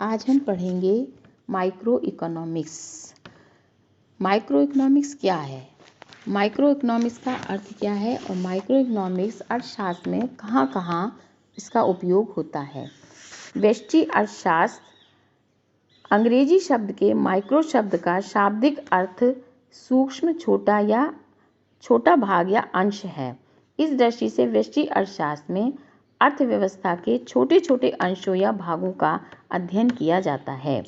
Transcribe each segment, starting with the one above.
आज हम पढ़ेंगे माइक्रो इकोनॉमिक्स। माइक्रो इकोनॉमिक्स क्या है, माइक्रो इकोनॉमिक्स का अर्थ क्या है और माइक्रो इकोनॉमिक्स अर्थशास्त्र में कहाँ कहाँ इसका उपयोग होता है। व्यष्टि अर्थशास्त्र अंग्रेजी शब्द के माइक्रो शब्द का शाब्दिक अर्थ सूक्ष्म, छोटा या छोटा भाग या अंश है। इस दृष्टि से व्यष्टि अर्थशास्त्र में अर्थव्यवस्था के छोटे छोटे अंशों या भागों का अध्ययन किया जाता है।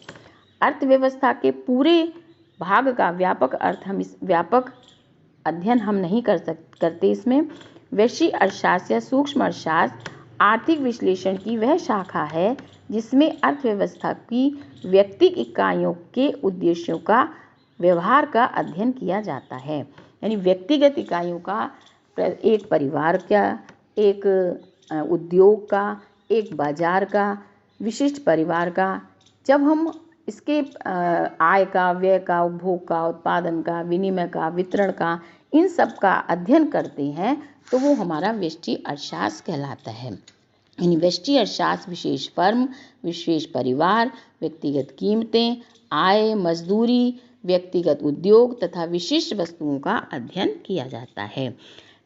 अर्थव्यवस्था के पूरे भाग का व्यापक अध्ययन हम नहीं करते। इसमें व्यष्टि अर्थशास्त्र या सूक्ष्म अर्थशास्त्र आर्थिक विश्लेषण की वह शाखा है जिसमें अर्थव्यवस्था की व्यक्तिगत इकाइयों के उद्देश्यों का व्यवहार का अध्ययन किया जाता है। यानी व्यक्तिगत इकाइयों का, एक परिवार का, एक उद्योग का, एक बाजार का, विशिष्ट परिवार का, जब हम इसके आय का, व्यय का, उपभोग का, उत्पादन का, विनिमय का, वितरण का, इन सब का अध्ययन करते हैं तो वो हमारा व्यष्टि अर्थशास्त्र कहलाता है। यानी व्यष्टि अर्थशास्त्र विशेष फर्म, विशेष परिवार, व्यक्तिगत कीमतें, आय, मजदूरी, व्यक्तिगत उद्योग तथा विशिष्ट वस्तुओं का अध्ययन किया जाता है।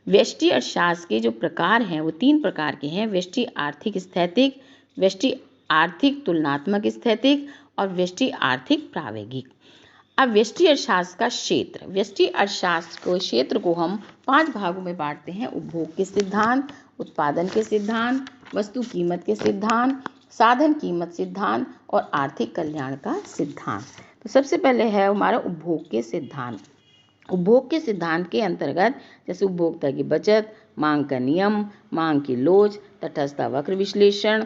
व्यष्टि अर्थशास्त्र के जो प्रकार हैं वो 3 प्रकार के हैं: व्यष्टि आर्थिक स्थैतिक, व्यष्टि आर्थिक तुलनात्मक स्थैतिक और व्यष्टि आर्थिक प्रायोगिक। अब व्यष्टि अर्थशास्त्र का क्षेत्र, व्यष्टि अर्थशास्त्र को क्षेत्र को हम 5 भागों में बांटते हैं: उपभोग के सिद्धांत, उत्पादन के सिद्धांत, वस्तु कीमत के सिद्धांत, साधन कीमत सिद्धांत और आर्थिक कल्याण का सिद्धांत। तो सबसे पहले है हमारा उपभोग के सिद्धांत। उपभोग के सिद्धांत के अंतर्गत जैसे उपभोक्ता की बचत, मांग का नियम, मांग की लोच, तटस्थता वक्र विश्लेषण,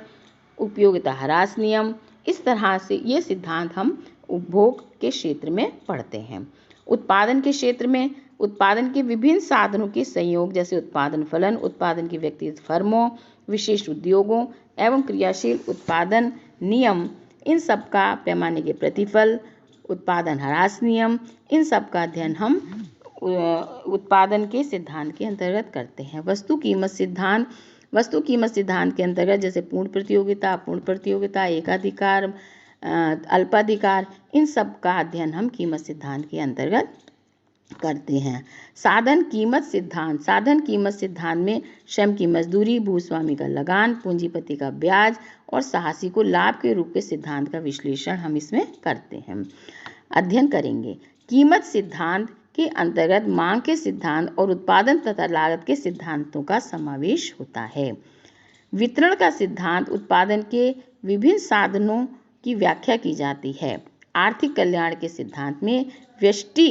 उपयोगिता ह्रास नियम, इस तरह से ये सिद्धांत हम उपभोग के क्षेत्र में पढ़ते हैं। उत्पादन के क्षेत्र में उत्पादन के विभिन्न साधनों के संयोग जैसे उत्पादन फलन, उत्पादन की व्यक्तिगत फर्मों, विशेष उद्योगों एवं क्रियाशील उत्पादन नियम, इन सब का पैमाने के प्रतिफल, उत्पादन ह्रास नियम, इन सब का अध्ययन हम उत्पादन के सिद्धांत के अंतर्गत करते हैं। वस्तु कीमत सिद्धांत, वस्तु कीमत सिद्धांत के अंतर्गत जैसे पूर्ण प्रतियोगिता, एकाधिकार, अल्पाधिकार, इन सब का अध्ययन हम कीमत सिद्धांत के अंतर्गत करते हैं। साधन कीमत सिद्धांत, साधन कीमत सिद्धांत में श्रम की मजदूरी, भूस्वामी का लगान, पूंजीपति का ब्याज और साहसी को लाभ के रूप के सिद्धांत का विश्लेषण हम इसमें करते हैं, अध्ययन करेंगे। कीमत सिद्धांत के अंतर्गत मांग के सिद्धांत और उत्पादन तथा लागत के सिद्धांतों का समावेश होता है। वितरण का सिद्धांत, उत्पादन के विभिन्न साधनों की व्याख्या की जाती है। आर्थिक कल्याण के सिद्धांत में व्यष्टि